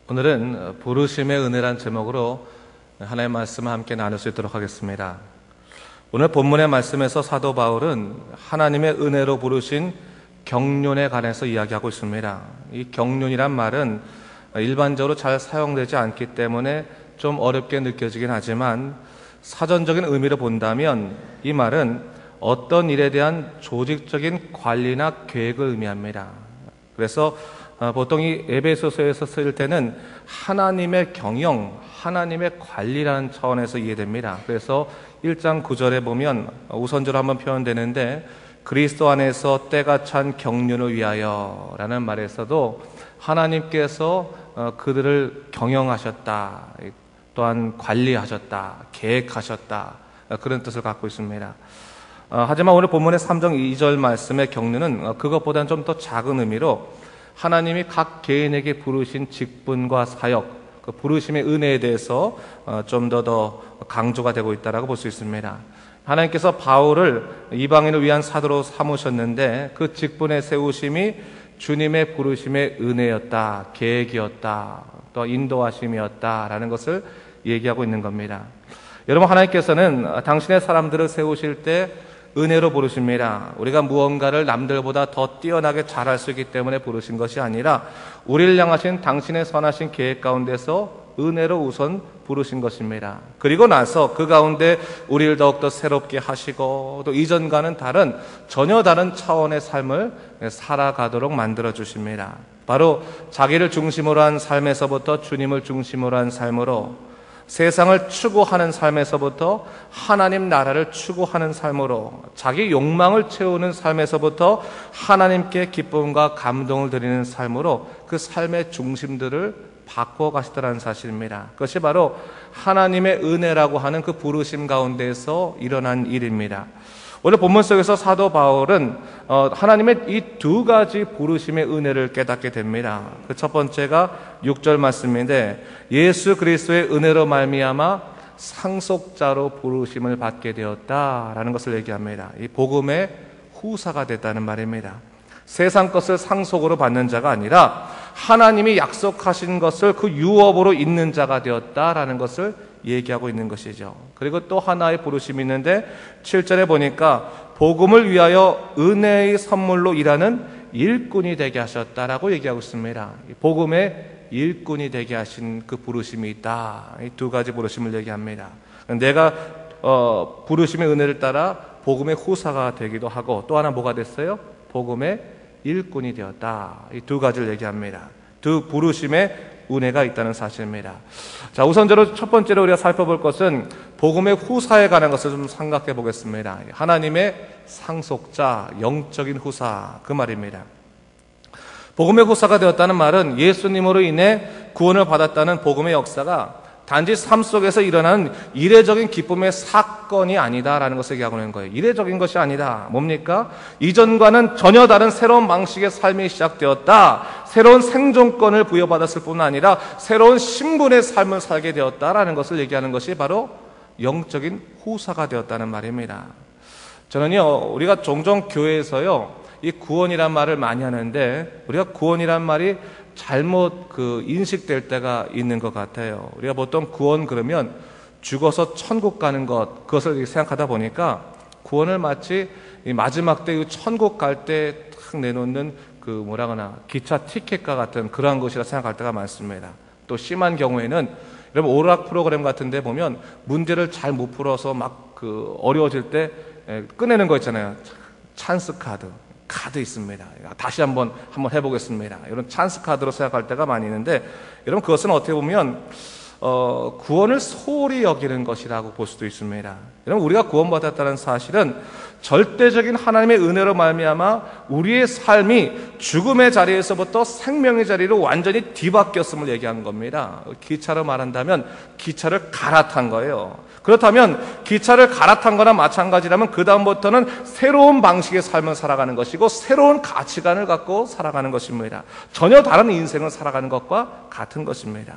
오늘은 부르심의 은혜란 제목으로 하나님의 말씀을 함께 나눌 수 있도록 하겠습니다. 오늘 본문의 말씀에서 사도 바울은 하나님의 은혜로 부르신 경륜에 관해서 이야기하고 있습니다. 이 경륜이란 말은 일반적으로 잘 사용되지 않기 때문에 좀 어렵게 느껴지긴 하지만 사전적인 의미로 본다면 이 말은 어떤 일에 대한 조직적인 관리나 계획을 의미합니다. 그래서 보통 이 에베소서에서 쓸 때는 하나님의 경영, 하나님의 관리라는 차원에서 이해됩니다. 그래서 1장 9절에 보면 우선적으로 한번 표현되는데 그리스도 안에서 때가 찬 경륜을 위하여 라는 말에서도 하나님께서 그들을 경영하셨다, 또한 관리하셨다, 계획하셨다, 그런 뜻을 갖고 있습니다. 하지만 오늘 본문의 3장 2절 말씀의 경륜은 그것보다는 좀 더 작은 의미로 하나님이 각 개인에게 부르신 직분과 사역, 그 부르심의 은혜에 대해서 좀 더 강조가 되고 있다고 볼 수 있습니다. 하나님께서 바울을 이방인을 위한 사도로 삼으셨는데 그 직분의 세우심이 주님의 부르심의 은혜였다, 계획이었다, 또 인도하심이었다라는 것을 얘기하고 있는 겁니다. 여러분, 하나님께서는 당신의 사람들을 세우실 때 은혜로 부르십니다. 우리가 무언가를 남들보다 더 뛰어나게 잘할 수 있기 때문에 부르신 것이 아니라 우리를 향하신 당신의 선하신 계획 가운데서 은혜로 우선 부르신 것입니다. 그리고 나서 그 가운데 우리를 더욱더 새롭게 하시고 또 이전과는 다른 전혀 다른 차원의 삶을 살아가도록 만들어 주십니다. 바로 자기를 중심으로 한 삶에서부터 주님을 중심으로 한 삶으로, 세상을 추구하는 삶에서부터 하나님 나라를 추구하는 삶으로, 자기 욕망을 채우는 삶에서부터 하나님께 기쁨과 감동을 드리는 삶으로 그 삶의 중심들을 바꿔 가시더라는 사실입니다. 그것이 바로 하나님의 은혜라고 하는 그 부르심 가운데서 일어난 일입니다. 오늘 본문 속에서 사도 바울은 하나님의 이 두 가지 부르심의 은혜를 깨닫게 됩니다. 그 첫 번째가 6절 말씀인데 예수 그리스도의 은혜로 말미암아 상속자로 부르심을 받게 되었다라는 것을 얘기합니다. 이 복음의 후사가 됐다는 말입니다. 세상 것을 상속으로 받는 자가 아니라 하나님이 약속하신 것을 그 유업으로 있는 자가 되었다라는 것을 얘기하고 있는 것이죠. 그리고 또 하나의 부르심이 있는데 7절에 보니까 복음을 위하여 은혜의 선물로 일하는 일꾼이 되게 하셨다라고 얘기하고 있습니다. 복음의 일꾼이 되게 하신 그 부르심이 있다. 이 두 가지 부르심을 얘기합니다. 내가 부르심의 은혜를 따라 복음의 후사가 되기도 하고 또 하나 뭐가 됐어요? 복음의 일꾼이 되었다. 이 두 가지를 얘기합니다. 두 부르심의 은혜가 있다는 사실입니다. 자, 우선적으로 첫 번째로 우리가 살펴볼 것은 복음의 후사에 관한 것을 좀 생각해 보겠습니다. 하나님의 상속자, 영적인 후사, 그 말입니다. 복음의 후사가 되었다는 말은 예수님으로 인해 구원을 받았다는 복음의 역사가 단지 삶 속에서 일어나는 이례적인 기쁨의 사건이 아니다라는 것을 얘기하고 있는 거예요. 이례적인 것이 아니다. 뭡니까? 이전과는 전혀 다른 새로운 방식의 삶이 시작되었다. 새로운 생존권을 부여받았을 뿐 아니라 새로운 신분의 삶을 살게 되었다라는 것을 얘기하는 것이 바로 영적인 후사가 되었다는 말입니다. 저는요, 우리가 종종 교회에서요, 이 구원이란 말을 많이 하는데 우리가 구원이란 말이 잘못 인식될 때가 있는 것 같아요. 우리가 보통 구원 그러면 죽어서 천국 가는 것, 그것을 생각하다 보니까 구원을 마치 마지막 때 천국 갈 때 탁 내놓는 기차 티켓과 같은 그러한 것이라 생각할 때가 많습니다. 또 심한 경우에는 여러분 오락 프로그램 같은 데 보면 문제를 잘 못 풀어서 막 어려워질 때 꺼내는 거 있잖아요. 찬스 카드 있습니다. 다시 한번 해보겠습니다. 이런 찬스 카드로 생각할 때가 많이 있는데, 여러분 그것은 어떻게 보면 구원을 소홀히 여기는 것이라고 볼 수도 있습니다. 여러분, 우리가 구원받았다는 사실은 절대적인 하나님의 은혜로 말미암아 우리의 삶이 죽음의 자리에서부터 생명의 자리로 완전히 뒤바뀌었음을 얘기하는 겁니다. 기차로 말한다면 기차를 갈아탄 거예요. 그렇다면 기차를 갈아탄 거나 마찬가지라면 그 다음부터는 새로운 방식의 삶을 살아가는 것이고 새로운 가치관을 갖고 살아가는 것입니다. 전혀 다른 인생을 살아가는 것과 같은 것입니다.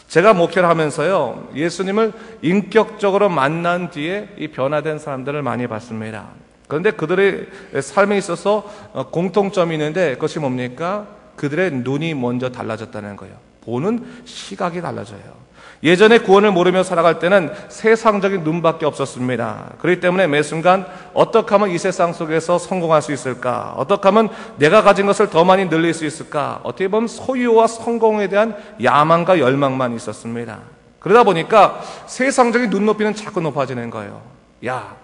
제가 목회를 하면서요, 예수님을 인격적으로 만난 뒤에 이 변화된 사람들을 많이 봤습니다. 그런데 그들의 삶에 있어서 공통점이 있는데 그것이 뭡니까? 그들의 눈이 먼저 달라졌다는 거예요. 보는 시각이 달라져요. 예전에 구원을 모르며 살아갈 때는 세상적인 눈밖에 없었습니다. 그렇기 때문에 매 순간 어떻게 하면 이 세상 속에서 성공할 수 있을까? 어떻게 하면 내가 가진 것을 더 많이 늘릴 수 있을까? 어떻게 보면 소유와 성공에 대한 야망과 열망만 있었습니다. 그러다 보니까 세상적인 눈높이는 자꾸 높아지는 거예요. 야,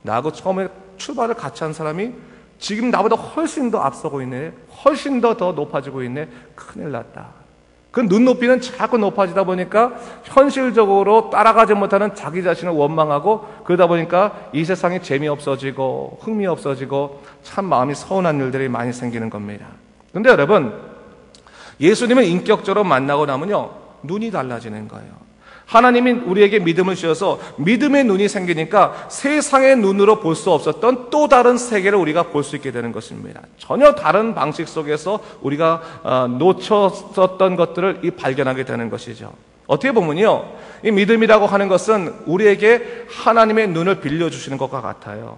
나하고 처음에 출발을 같이 한 사람이 지금 나보다 훨씬 더 앞서고 있네. 훨씬 더 높아지고 있네. 큰일 났다. 그 눈높이는 자꾸 높아지다 보니까 현실적으로 따라가지 못하는 자기 자신을 원망하고, 그러다 보니까 이 세상이 재미없어지고 흥미없어지고 참 마음이 서운한 일들이 많이 생기는 겁니다. 그런데 여러분, 예수님을 인격적으로 만나고 나면요, 눈이 달라지는 거예요. 하나님이 우리에게 믿음을 주셔서 믿음의 눈이 생기니까 세상의 눈으로 볼 수 없었던 또 다른 세계를 우리가 볼 수 있게 되는 것입니다. 전혀 다른 방식 속에서 우리가 놓쳤었던 것들을 발견하게 되는 것이죠. 어떻게 보면요, 이 믿음이라고 하는 것은 우리에게 하나님의 눈을 빌려주시는 것과 같아요.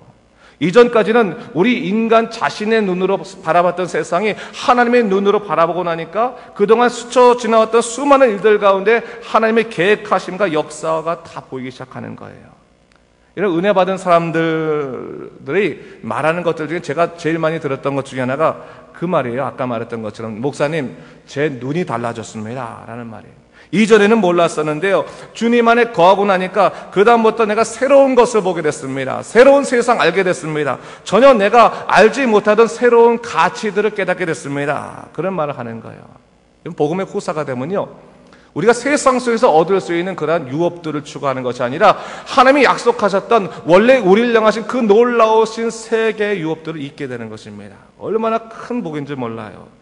이전까지는 우리 인간 자신의 눈으로 바라봤던 세상이 하나님의 눈으로 바라보고 나니까 그동안 스쳐 지나왔던 수많은 일들 가운데 하나님의 계획하심과 역사가 다 보이기 시작하는 거예요. 이런 은혜 받은 사람들이 말하는 것들 중에 제가 제일 많이 들었던 것 중에 하나가 그 말이에요. 아까 말했던 것처럼, 목사님, 제 눈이 달라졌습니다 라는 말이에요. 이전에는 몰랐었는데요, 주님 안에 거하고 나니까 그 다음부터 내가 새로운 것을 보게 됐습니다. 새로운 세상 알게 됐습니다. 전혀 내가 알지 못하던 새로운 가치들을 깨닫게 됐습니다. 그런 말을 하는 거예요. 복음의 후사가 되면요, 우리가 세상 속에서 얻을 수 있는 그러한 유업들을 추구하는 것이 아니라 하나님이 약속하셨던 원래 우리를 향하신 그 놀라우신 세계의 유업들을 잊게 되는 것입니다. 얼마나 큰 복인 줄 몰라요.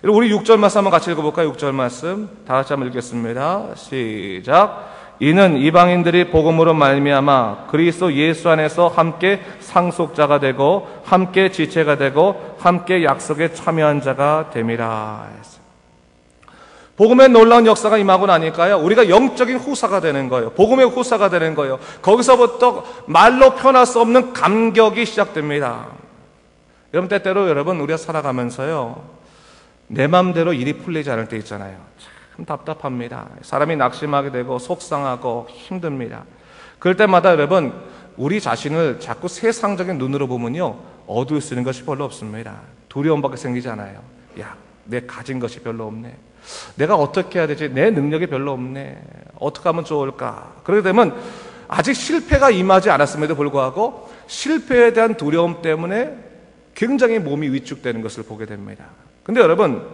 우리 6절 말씀 한번 같이 읽어볼까요? 6절 말씀 다 같이 한번 읽겠습니다. 시작. 이는 이방인들이 복음으로 말미암아 그리스도 예수 안에서 함께 상속자가 되고 함께 지체가 되고 함께 약속에 참여한 자가 됨이라. 복음의 놀라운 역사가 임하고 나니까요, 우리가 영적인 후사가 되는 거예요. 복음의 후사가 되는 거예요. 거기서부터 말로 표현할 수 없는 감격이 시작됩니다. 여러분, 때때로 여러분, 우리가 살아가면서요, 내 맘대로 일이 풀리지 않을 때 있잖아요. 참 답답합니다. 사람이 낙심하게 되고 속상하고 힘듭니다. 그럴 때마다 여러분, 우리 자신을 자꾸 세상적인 눈으로 보면요, 얻을 수 있는 것이 별로 없습니다. 두려움밖에 생기지 않아요. 야, 내 가진 것이 별로 없네. 내가 어떻게 해야 되지? 내 능력이 별로 없네. 어떻게 하면 좋을까? 그렇게 되면 아직 실패가 임하지 않았음에도 불구하고 실패에 대한 두려움 때문에 굉장히 몸이 위축되는 것을 보게 됩니다. 근데 여러분,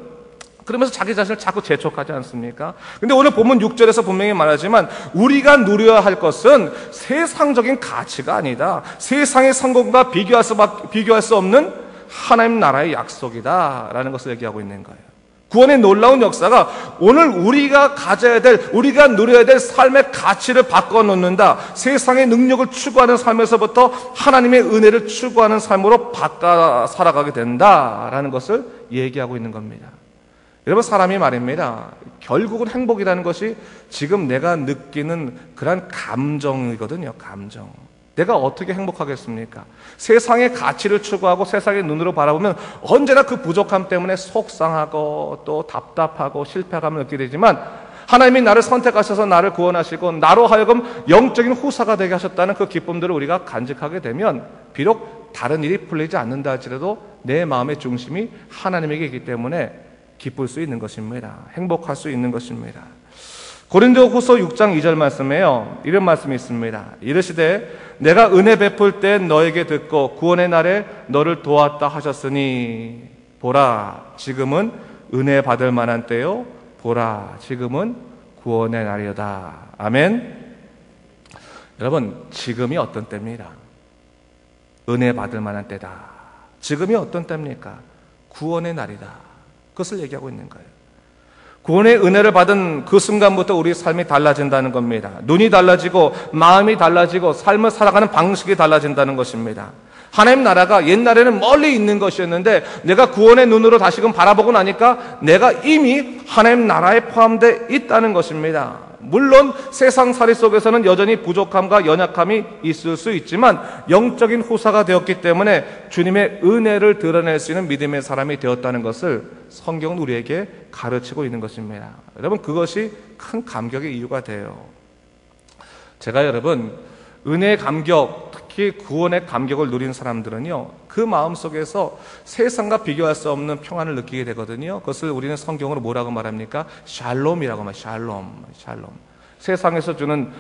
그러면서 자기 자신을 자꾸 재촉하지 않습니까? 근데 오늘 본문 6절에서 분명히 말하지만 우리가 누려야 할 것은 세상적인 가치가 아니다. 세상의 성공과 비교할 수 없는 하나님 나라의 약속이다 라는 것을 얘기하고 있는 거예요. 구원의 놀라운 역사가 오늘 우리가 가져야 될, 우리가 누려야 될 삶의 가치를 바꿔놓는다. 세상의 능력을 추구하는 삶에서부터 하나님의 은혜를 추구하는 삶으로 바꿔 살아가게 된다라는 것을 얘기하고 있는 겁니다. 여러분, 사람이 말입니다, 결국은 행복이라는 것이 지금 내가 느끼는 그런 감정이거든요. 감정. 내가 어떻게 행복하겠습니까? 세상의 가치를 추구하고 세상의 눈으로 바라보면 언제나 그 부족함 때문에 속상하고 또 답답하고 실패감을 느끼게 되지만, 하나님이 나를 선택하셔서 나를 구원하시고 나로 하여금 영적인 후사가 되게 하셨다는 그 기쁨들을 우리가 간직하게 되면 비록 다른 일이 풀리지 않는다 할지라도 내 마음의 중심이 하나님에게 있기 때문에 기쁠 수 있는 것입니다. 행복할 수 있는 것입니다. 고린도후서 6장 2절 말씀에요, 이런 말씀이 있습니다. 이르시되 내가 은혜 베풀 때 너에게 듣고 구원의 날에 너를 도왔다 하셨으니 보라 지금은 은혜 받을 만한 때요, 보라 지금은 구원의 날이다. 아멘. 여러분, 지금이 어떤 때입니다. 은혜 받을 만한 때다. 지금이 어떤 때입니까? 구원의 날이다. 그것을 얘기하고 있는 거예요. 구원의 은혜를 받은 그 순간부터 우리의 삶이 달라진다는 겁니다. 눈이 달라지고 마음이 달라지고 삶을 살아가는 방식이 달라진다는 것입니다. 하나님 나라가 옛날에는 멀리 있는 것이었는데 내가 구원의 눈으로 다시금 바라보고 나니까 내가 이미 하나님 나라에 포함되어 있다는 것입니다. 물론 세상살이 속에서는 여전히 부족함과 연약함이 있을 수 있지만 영적인 후사가 되었기 때문에 주님의 은혜를 드러낼 수 있는 믿음의 사람이 되었다는 것을 성경은 우리에게 가르치고 있는 것입니다. 여러분, 그것이 큰 감격의 이유가 돼요. 제가 여러분, 은혜의 감격, 특히 구원의 감격을 누린 사람들은요, 그 마음속에서 세상과 비교할 수 없는 평안을 느끼게 되거든요. 그것을 우리는 성경으로 뭐라고 말합니까? 샬롬이라고 말합니다. 샬롬. 세상에서 주는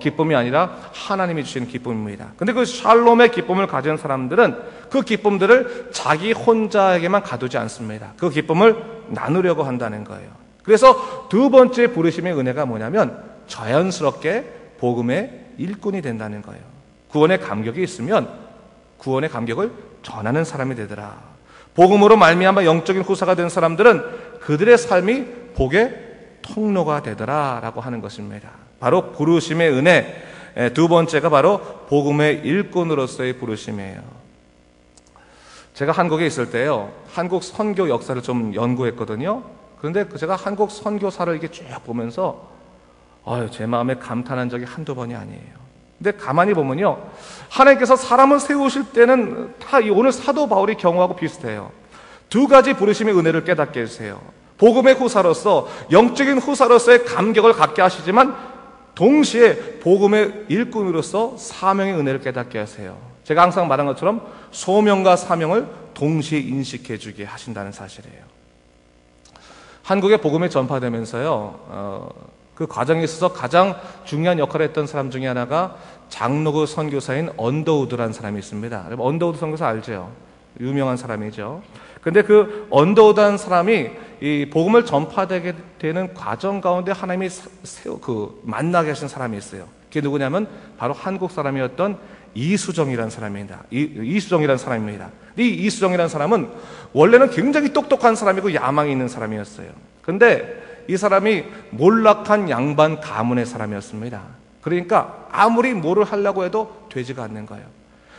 기쁨이 아니라 하나님이 주시는 기쁨입니다. 근데 그 샬롬의 기쁨을 가진 사람들은 그 기쁨들을 자기 혼자에게만 가두지 않습니다. 그 기쁨을 나누려고 한다는 거예요. 그래서 두 번째 부르심의 은혜가 뭐냐면 자연스럽게 복음의 일꾼이 된다는 거예요. 구원의 감격이 있으면 구원의 감격을 전하는 사람이 되더라. 복음으로 말미암아 영적인 후사가 된 사람들은 그들의 삶이 복의 통로가 되더라 라고 하는 것입니다. 바로 부르심의 은혜, 두 번째가 바로 복음의 일꾼으로서의 부르심이에요. 제가 한국에 있을 때요, 한국 선교 역사를 좀 연구했거든요. 그런데 제가 한국 선교사를 이렇게 쭉 보면서 제 마음에 감탄한 적이 한두 번이 아니에요. 근데 가만히 보면요, 하나님께서 사람을 세우실 때는 다 오늘 사도 바울의 경우하고 비슷해요. 두 가지 부르심의 은혜를 깨닫게 해주세요. 복음의 후사로서, 영적인 후사로서의 감격을 갖게 하시지만 동시에 복음의 일꾼으로서 사명의 은혜를 깨닫게 하세요. 제가 항상 말한 것처럼 소명과 사명을 동시에 인식해 주게 하신다는 사실이에요. 한국의 복음이 전파되면서요, 그 과정에 있어서 가장 중요한 역할을 했던 사람 중에 하나가 장로교 선교사인 언더우드라는 사람이 있습니다. 언더우드 선교사 알죠? 유명한 사람이죠. 근데 그 언더우드라는 사람이 이 복음을 전파되게 되는 과정 가운데 하나님이 만나게 하신 사람이 있어요. 그게 누구냐면 바로 한국 사람이었던 이수정이라는 사람입니다. 이수정이라는 사람입니다. 이 이수정이라는 사람은 원래는 굉장히 똑똑한 사람이고 야망이 있는 사람이었어요. 근데 이 사람이 몰락한 양반 가문의 사람이었습니다. 그러니까 아무리 뭐를 하려고 해도 되지가 않는 거예요.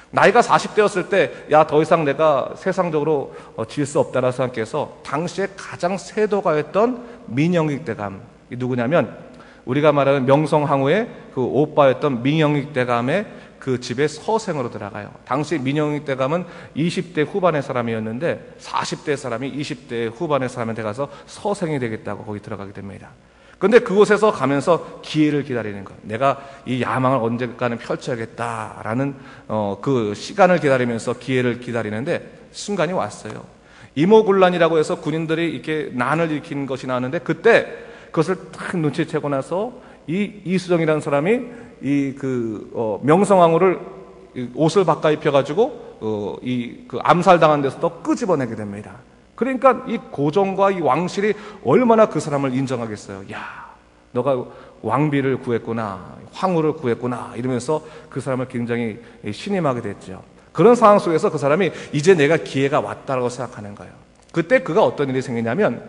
나이가 40대였을 때, 더 이상 내가 세상적으로 질 수 없다라고 생각해서 당시에 가장 세도가였던 민영익 대감, 누구냐면 우리가 말하는 명성황후의 그 오빠였던 민영익 대감의 그 집에 서생으로 들어가요. 당시 민영익 대감은 20대 후반의 사람이었는데 40대 사람이 20대 후반의 사람한테 가서 서생이 되겠다고 거기 들어가게 됩니다. 그런데 그곳에서 가면서 기회를 기다리는 거예요. 내가 이 야망을 언젠가는 펼쳐야겠다라는 그 시간을 기다리면서 기회를 기다리는데 순간이 왔어요. 이모군란이라고 해서 군인들이 이렇게 난을 일으킨 것이 나왔는데 그때 그것을 딱 눈치채고 나서 이 이수정이라는 사람이 명성황후를 옷을 바꿔 입혀가지고 그 암살당한 데서 또 끄집어내게 됩니다. 그러니까 이 고종과 이 왕실이 얼마나 그 사람을 인정하겠어요. 야, 너가 왕비를 구했구나, 황후를 구했구나 이러면서 그 사람을 굉장히 신임하게 됐죠. 그런 상황 속에서 그 사람이 이제 내가 기회가 왔다고 생각하는 거예요. 그때 그가 어떤 일이 생기냐면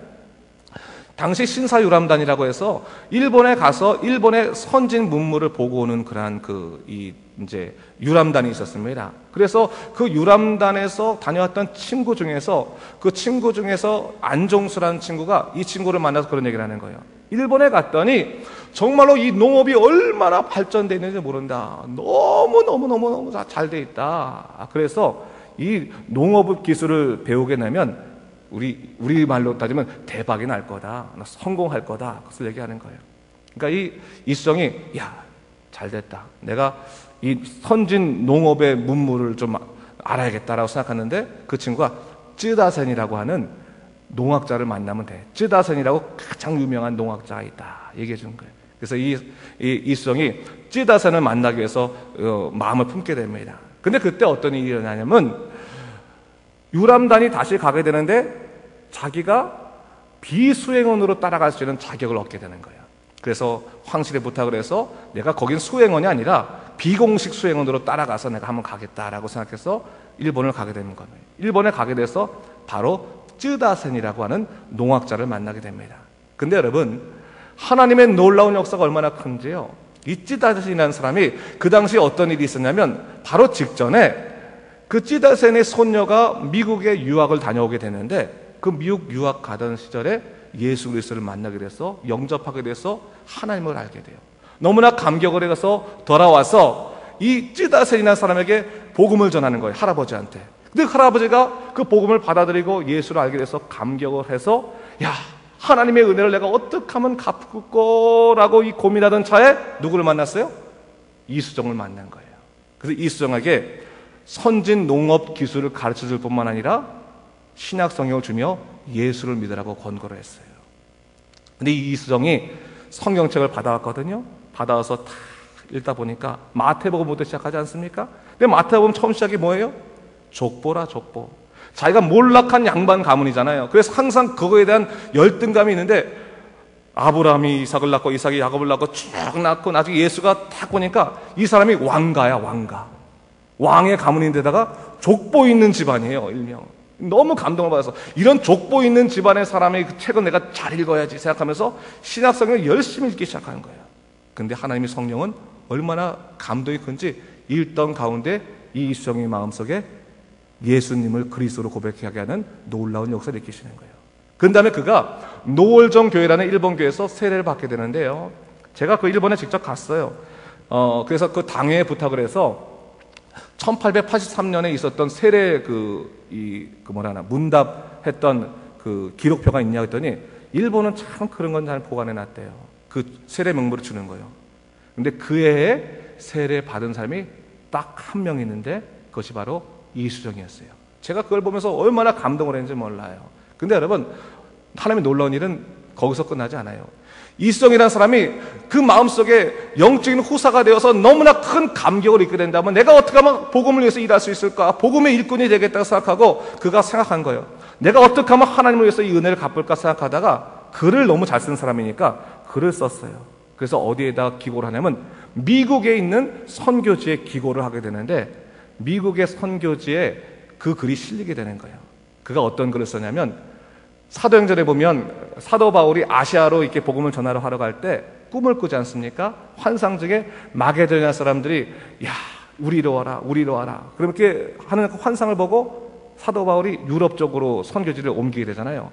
당시 신사유람단이라고 해서 일본에 가서 일본의 선진 문물을 보고 오는 그러한 이제 유람단이 있었습니다. 그래서 그 유람단에서 다녀왔던 친구 중에서 안종수라는 친구가 이 친구를 만나서 그런 얘기를 하는 거예요. 일본에 갔더니 정말로 이 농업이 얼마나 발전되어 있는지 모른다. 너무 잘 돼 있다. 그래서 이 농업 기술을 배우게 되면 우리 말로 따지면 대박이 날 거다. 성공할 거다. 그것을 얘기하는 거예요. 그러니까 이수정이 잘 됐다. 내가 이 선진 농업의 문물을 좀 알아야겠다라고 생각하는데 그 친구가 쯔다센이라고 하는 농학자를 만나면 돼. 쯔다센이라고 가장 유명한 농학자가 있다. 얘기해 주는 거예요. 그래서 이수정이 쯔다센을 만나기 위해서 마음을 품게 됩니다. 근데 그때 어떤 일이 일어나냐면 유람단이 다시 가게 되는데 자기가 비수행원으로 따라갈 수 있는 자격을 얻게 되는 거예요. 그래서 황실에 부탁을 해서 내가 거긴 수행원이 아니라 비공식 수행원으로 따라가서 내가 한번 가겠다라고 생각해서 일본을 가게 되는 겁니다. 일본에 가게 돼서 바로 쯔다센이라고 하는 농학자를 만나게 됩니다. 근데 여러분, 하나님의 놀라운 역사가 얼마나 큰지요. 이 쯔다센이라는 사람이 그 당시에 어떤 일이 있었냐면 바로 직전에 그 쯔다센의 손녀가 미국에 유학을 다녀오게 됐는데 그 미국 유학 가던 시절에 예수 그리스도를 만나게 돼서 영접하게 돼서 하나님을 알게 돼요. 너무나 감격을 해서 돌아와서 이 찌다셀이라는 사람에게 복음을 전하는 거예요. 할아버지한테. 근데 할아버지가 그 복음을 받아들이고 예수를 알게 돼서 감격을 해서 야, 하나님의 은혜를 내가 어떻게 하면 갚을거라고 이 고민하던 차에 누구를 만났어요? 이수정을 만난 거예요. 그래서 이수정에게 선진 농업 기술을 가르쳐줄 뿐만 아니라 신약 성경을 주며 예수를 믿으라고 권고를 했어요. 근데 이 이수정이 성경책을 받아왔거든요. 받아와서 다 읽다 보니까 마태복음부터 시작하지 않습니까? 근데 마태복음 처음 시작이 뭐예요? 족보라, 족보. 자기가 몰락한 양반 가문이잖아요. 그래서 항상 그거에 대한 열등감이 있는데 아브라함이 이삭을 낳고 이삭이 야곱을 낳고 쭉 낳고 나중에 예수가 딱 보니까 이 사람이 왕가야, 왕가. 왕의 가문인데다가 족보 있는 집안이에요, 일명. 너무 감동을 받아서 이런 족보 있는 집안의 사람의 그 책을 내가 잘 읽어야지 생각하면서 신약성경을 열심히 읽기 시작하는 거예요. 근데 하나님의 성령은 얼마나 감동이 큰지 읽던 가운데 이 이수정의 마음속에 예수님을 그리스도로 고백하게 하는 놀라운 역사를 일으키시는 거예요. 그 다음에 그가 노월정 교회라는 일본 교회에서 세례를 받게 되는데요. 제가 그 일본에 직접 갔어요. 그래서 그 당회에 부탁을 해서 1883년에 있었던 세례 문답했던 그 기록표가 있냐 했더니 일본은 참 그런 건 잘 보관해 놨대요. 그 세례 명부를 주는 거예요. 근데 그 해에 세례 받은 사람이 딱 한 명 있는데 그것이 바로 이수정이었어요. 제가 그걸 보면서 얼마나 감동을 했는지 몰라요. 근데 여러분, 하나님의 놀라운 일은 거기서 끝나지 않아요. 이수정이라는 사람이 그 마음속에 영적인 후사가 되어서 너무나 큰 감격을 잊게 된다면 내가 어떻게 하면 복음을 위해서 일할 수 있을까? 복음의 일꾼이 되겠다고 생각하고 그가 생각한 거예요. 내가 어떻게 하면 하나님을 위해서 이 은혜를 갚을까 생각하다가 글을 너무 잘 쓰는 사람이니까 글을 썼어요. 그래서 어디에다 기고를 하냐면 미국에 있는 선교지에 기고를 하게 되는데 미국의 선교지에 그 글이 실리게 되는 거예요. 그가 어떤 글을 썼냐면 사도행전에 보면 사도 바울이 아시아로 이렇게 복음을 전하러 하러 갈 때 꿈을 꾸지 않습니까? 환상 중에 마게도냐 사람들이 야, 우리로 와라, 우리로 와라. 그렇게 하는 그 환상을 보고 사도 바울이 유럽 쪽으로 선교지를 옮기게 되잖아요.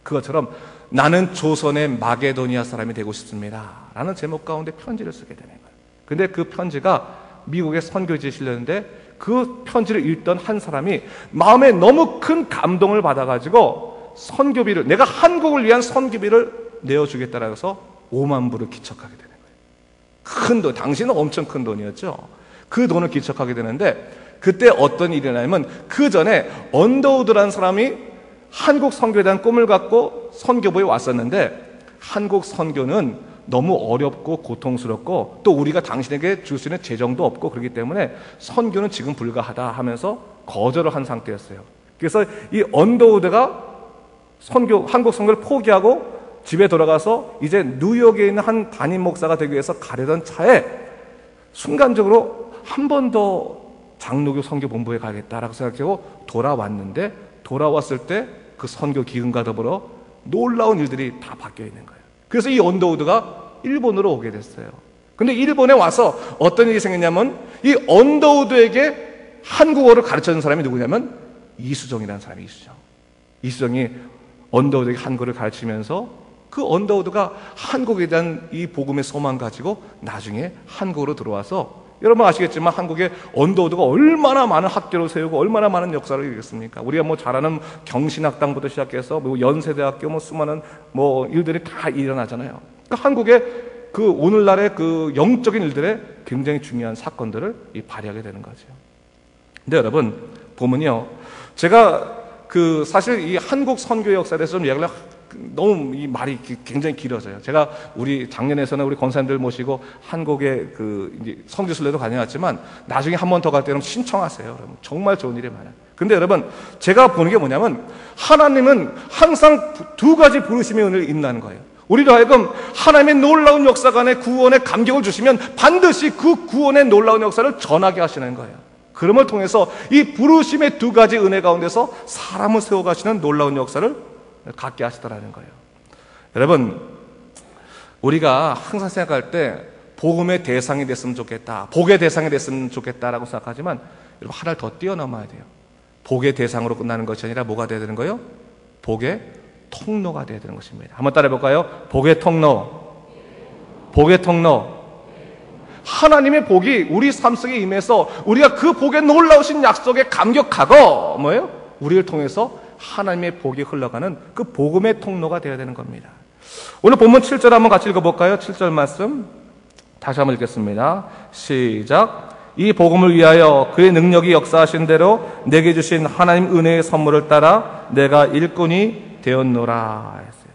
그것처럼 나는 조선의 마게도니아 사람이 되고 싶습니다. 라는 제목 가운데 편지를 쓰게 되는 거예요. 근데 그 편지가 미국의 선교지에 실렸는데 그 편지를 읽던 한 사람이 마음에 너무 큰 감동을 받아가지고 선교비를, 내가 한국을 위한 선교비를 내어주겠다라고 해서 5만 불을 기척하게 되는 거예요. 큰 돈, 당시는 엄청 큰 돈이었죠. 그 돈을 기척하게 되는데 그때 어떤 일이 일어나냐면 그 전에 언더우드라는 사람이 한국 선교에 대한 꿈을 갖고 선교부에 왔었는데 한국 선교는 너무 어렵고 고통스럽고 또 우리가 당신에게 줄 수 있는 재정도 없고 그렇기 때문에 선교는 지금 불가하다 하면서 거절을 한 상태였어요. 그래서 이 언더우드가 한국 선교를 포기하고 집에 돌아가서 이제 뉴욕에 있는 한 담임 목사가 되기 위해서 가려던 차에 순간적으로 한 번 더 장로교 선교 본부에 가겠다라고 생각하고 돌아왔는데 돌아왔을 때 그 선교 기금과 더불어 놀라운 일들이 다 바뀌어 있는 거예요. 그래서 이 언더우드가 일본으로 오게 됐어요. 근데 일본에 와서 어떤 일이 생겼냐면 이 언더우드에게 한국어를 가르쳐준 사람이 누구냐면 이수정이라는 사람이 이수정이 언더우드에게 한국어를 가르치면서 그 언더우드가 한국에 대한 이 복음의 소망 가지고 나중에 한국으로 들어와서 여러분 아시겠지만 한국에 언더우드가 얼마나 많은 학교를 세우고 얼마나 많은 역사를 이루겠습니까? 우리가 뭐 잘 아는 경신학당부터 시작해서 뭐 연세대학교 뭐 수많은 뭐 일들이 다 일어나잖아요. 그러니까 한국의 그 오늘날의 그 영적인 일들에 굉장히 중요한 사건들을 발휘하게 되는 거죠. 근데 여러분 보면요, 제가 그 사실 이 한국 선교 역사에 대해서 좀 이야기를 너무 이 말이 굉장히 길어져요. 제가 우리 작년에서는 우리 권사님들 모시고 한국의 그 이제 성지순례도 다녀왔지만 나중에 한 번 더 갈 때는 신청하세요. 여러분 정말 좋은 일이 많아요. 근데 여러분 제가 보는 게 뭐냐면 하나님은 항상 두 가지 부르심의 은혜를 입는 거예요. 우리로 하여금 하나님의 놀라운 역사가 안에 구원의 감격을 주시면 반드시 그 구원의 놀라운 역사를 전하게 하시는 거예요. 그럼을 통해서 이 부르심의 두 가지 은혜 가운데서 사람을 세워가시는 놀라운 역사를 갖게 하시더라는 거예요. 여러분 우리가 항상 생각할 때 복음의 대상이 됐으면 좋겠다, 복의 대상이 됐으면 좋겠다라고 생각하지만 여러분 하나를 더 뛰어넘어야 돼요. 복의 대상으로 끝나는 것이 아니라 뭐가 돼야 되는 거예요? 복의 통로가 되어야 되는 것입니다. 한번 따라해 볼까요? 복의 통로. 복의 통로. 하나님의 복이 우리 삶 속에 임해서 우리가 그 복의 놀라우신 약속에 감격하고 뭐예요? 우리를 통해서 하나님의 복이 흘러가는 그 복음의 통로가 되어야 되는 겁니다. 오늘 본문 7절 한번 같이 읽어볼까요? 7절 말씀 다시 한번 읽겠습니다. 시작. 이 복음을 위하여 그의 능력이 역사하신 대로 내게 주신 하나님 은혜의 선물을 따라 내가 일꾼이 되었노라 했어요.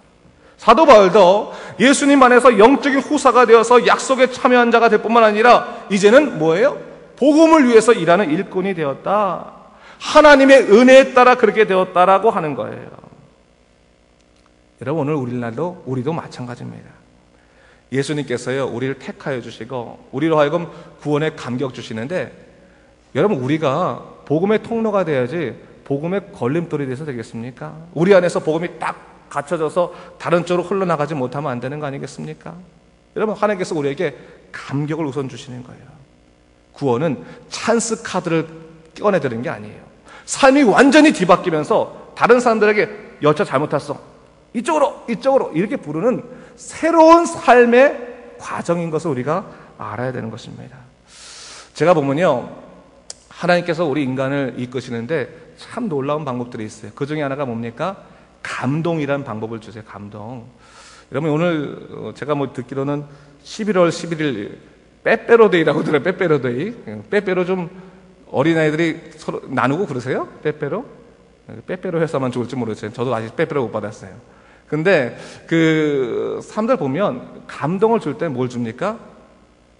사도 바울도 예수님 안에서 영적인 후사가 되어서 약속에 참여한 자가 될 뿐만 아니라 이제는 뭐예요? 복음을 위해서 일하는 일꾼이 되었다. 하나님의 은혜에 따라 그렇게 되었다라고 하는 거예요. 여러분, 오늘 우리날도 우리도 마찬가지입니다. 예수님께서요, 우리를 택하여 주시고 우리로 하여금 구원의 감격 주시는데, 여러분, 우리가 복음의 통로가 돼야지 복음의 걸림돌이 돼서 되겠습니까? 우리 안에서 복음이 딱 갇혀져서 다른 쪽으로 흘러나가지 못하면 안 되는 거 아니겠습니까? 여러분, 하나님께서 우리에게 감격을 우선 주시는 거예요. 구원은 찬스 카드를 꺼내드리는 게 아니에요. 삶이 완전히 뒤바뀌면서 다른 사람들에게 여차 잘못 탔어, 이쪽으로 이렇게 부르는 새로운 삶의 과정인 것을 우리가 알아야 되는 것입니다. 제가 보면요, 하나님께서 우리 인간을 이끄시는데 참 놀라운 방법들이 있어요. 그 중에 하나가 뭡니까? 감동이라는 방법을 주세요. 감동. 여러분, 오늘 제가 듣기로는 11월 11일 빼빼로데이라고 들어요. 빼빼로데이. 빼빼로 좀 어린아이들이 서로 나누고 그러세요? 빼빼로? 빼빼로 회사만 좋을지 모르겠어요. 저도 아직 빼빼로 못 받았어요. 근데 그 사람들 보면 감동을 줄 때 뭘 줍니까?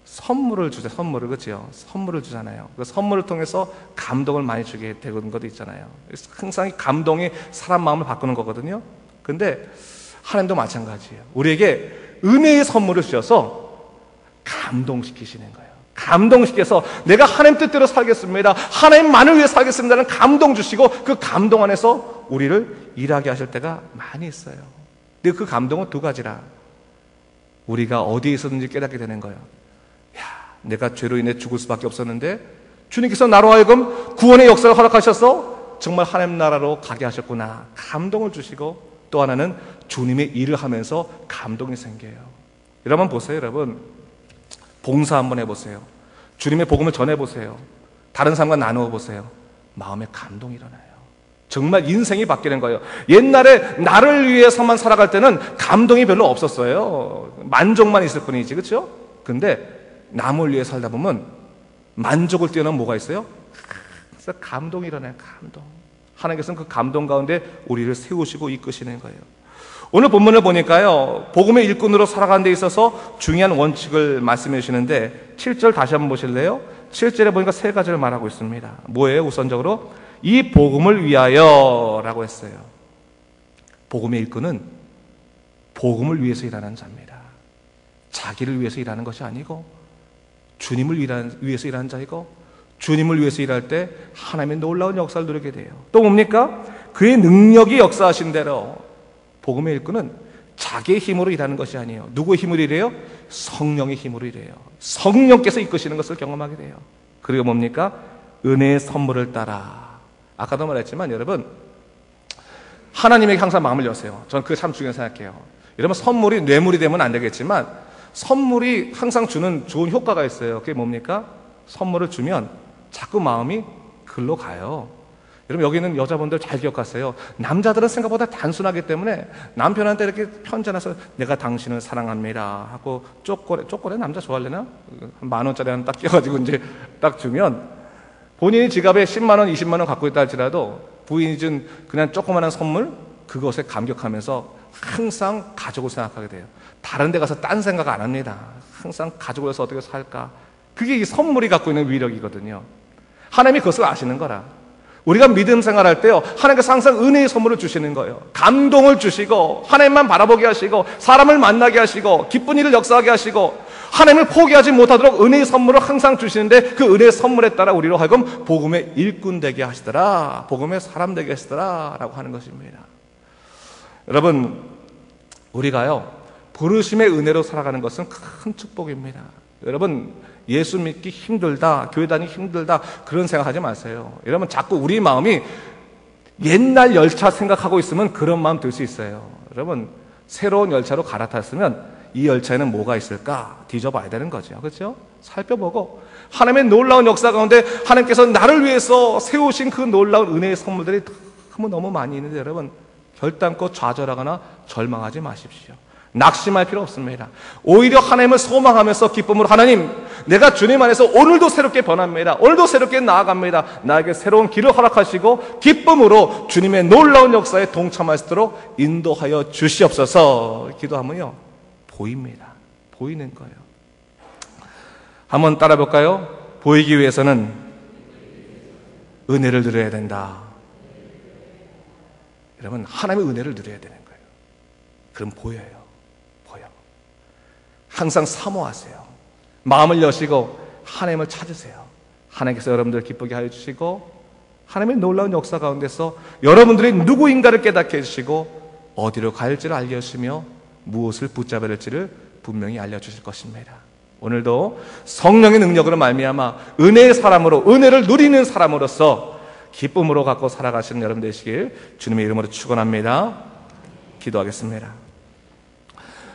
선물을 주죠. 선물을. 그렇죠? 선물을 주잖아요. 그 선물을 통해서 감동을 많이 주게 되는 것도 있잖아요. 항상 이 감동이 사람 마음을 바꾸는 거거든요. 근데 하나님도 마찬가지예요. 우리에게 은혜의 선물을 주셔서 감동시키시는 거예요. 감동시켜서 내가 하나님 뜻대로 살겠습니다, 하나님만을 위해 살겠습니다는 감동 주시고, 그 감동 안에서 우리를 일하게 하실 때가 많이 있어요. 근데 그 감동은 두 가지라. 우리가 어디에 있었는지 깨닫게 되는 거예요. 야, 내가 죄로 인해 죽을 수밖에 없었는데 주님께서 나로 하여금 구원의 역사를 허락하셔서 정말 하나님 나라로 가게 하셨구나. 감동을 주시고, 또 하나는 주님의 일을 하면서 감동이 생겨요. 여러분 보세요. 여러분, 봉사 한번 해보세요. 주님의 복음을 전해보세요. 다른 사람과 나누어 보세요. 마음에 감동이 일어나요. 정말 인생이 바뀌는 거예요. 옛날에 나를 위해서만 살아갈 때는 감동이 별로 없었어요. 만족만 있을 뿐이지, 그렇죠? 근데 남을 위해 살다 보면 만족을 뛰어넘은 뭐가 있어요? 그래서 감동이 일어나요. 감동. 하나님께서는 그 감동 가운데 우리를 세우시고 이끄시는 거예요. 오늘 본문을 보니까요, 복음의 일꾼으로 살아가는 데 있어서 중요한 원칙을 말씀해 주시는데 7절 다시 한번 보실래요? 7절에 보니까 세 가지를 말하고 있습니다. 뭐예요? 우선적으로 이 복음을 위하여 라고 했어요. 복음의 일꾼은 복음을 위해서 일하는 자입니다. 자기를 위해서 일하는 것이 아니고 주님을 위해서 일하는 자이고, 주님을 위해서 일할 때 하나님의 놀라운 역사를 누리게 돼요. 또 뭡니까? 그의 능력이 역사하신 대로. 복음의 일꾼은 자기의 힘으로 일하는 것이 아니에요. 누구의 힘으로 일해요? 성령의 힘으로 일해요. 성령께서 이끄시는 것을 경험하게 돼요. 그리고 뭡니까? 은혜의 선물을 따라. 아까도 말했지만 여러분, 하나님에게 항상 마음을 여세요. 저는 그게 참 중요하다고 생각해요. 여러분, 선물이 뇌물이 되면 안 되겠지만 선물이 항상 주는 좋은 효과가 있어요. 그게 뭡니까? 선물을 주면 자꾸 마음이 글로 가요. 여러분, 여기 있는 여자분들 잘 기억하세요. 남자들은 생각보다 단순하기 때문에 남편한테 이렇게 편지 하나서 내가 당신을 사랑합니다 하고 쪼꼬레 남자 좋아하려나? 10,000원짜리 하나 딱 끼워가지고 이제 딱 주면 본인이 지갑에 10만 원, 20만 원 갖고 있다 할지라도 부인이 준 그냥 조그마한 선물, 그것에 감격하면서 항상 가족을 생각하게 돼요. 다른 데 가서 딴 생각 안 합니다. 항상 가족을 해서 어떻게 살까? 그게 이 선물이 갖고 있는 위력이거든요. 하나님이 그것을 아시는 거라. 우리가 믿음 생활할 때요, 하나님께서 항상 은혜의 선물을 주시는 거예요. 감동을 주시고, 하나님만 바라보게 하시고, 사람을 만나게 하시고, 기쁜 일을 역사하게 하시고, 하나님을 포기하지 못하도록 은혜의 선물을 항상 주시는데, 그 은혜의 선물에 따라 우리로 하여금 복음의 일꾼 되게 하시더라, 복음의 사람 되게 하시더라 라고 하는 것입니다. 여러분, 우리가요, 부르심의 은혜로 살아가는 것은 큰 축복입니다. 여러분, 예수 믿기 힘들다, 교회 다니기 힘들다, 그런 생각하지 마세요. 여러분, 자꾸 우리 마음이 옛날 열차 생각하고 있으면 그런 마음 들 수 있어요. 여러분, 새로운 열차로 갈아탔으면 이 열차에는 뭐가 있을까 뒤져봐야 되는 거죠. 그렇죠? 살펴보고 하나님의 놀라운 역사 가운데 하나님께서 나를 위해서 세우신 그 놀라운 은혜의 선물들이 너무 많이 있는데 여러분, 결단코 좌절하거나 절망하지 마십시오. 낙심할 필요 없습니다. 오히려 하나님을 소망하면서 기쁨으로, 하나님, 내가 주님 안에서 오늘도 새롭게 변합니다. 오늘도 새롭게 나아갑니다. 나에게 새로운 길을 허락하시고 기쁨으로 주님의 놀라운 역사에 동참할 수 있도록 인도하여 주시옵소서. 기도하면요, 보입니다. 보이는 거예요. 한번 따라 볼까요? 보이기 위해서는 은혜를 누려야 된다. 여러분, 하나님의 은혜를 누려야 되는 거예요. 그럼 보여요. 보여. 항상 사모하세요. 마음을 여시고 하나님을 찾으세요. 하나님께서 여러분들을 기쁘게 하여 주시고 하나님의 놀라운 역사 가운데서 여러분들이 누구인가를 깨닫게 해주시고 어디로 갈지를 알려주시며 무엇을 붙잡아야 할지를 분명히 알려주실 것입니다. 오늘도 성령의 능력으로 말미암아 은혜의 사람으로, 은혜를 누리는 사람으로서 기쁨으로 갖고 살아가시는 여러분 되시길 주님의 이름으로 축원합니다. 기도하겠습니다.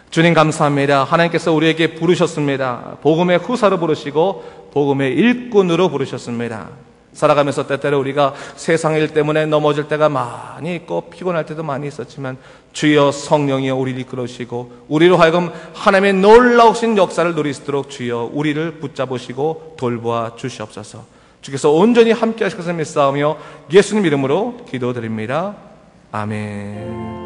주님 감사합니다. 하나님께서 우리에게 부르셨습니다. 복음의 후사로 부르시고 복음의 일꾼으로 부르셨습니다. 살아가면서 때때로 우리가 세상의 일 때문에 넘어질 때가 많이 있고 피곤할 때도 많이 있었지만 주여 성령이여 우리를 이끌으시고 우리로 하여금 하나님의 놀라우신 역사를 누릴 수 있도록 주여 우리를 붙잡으시고 돌보아 주시옵소서. 주께서 온전히 함께 하실 것을 믿사오며 예수님 이름으로 기도드립니다. 아멘.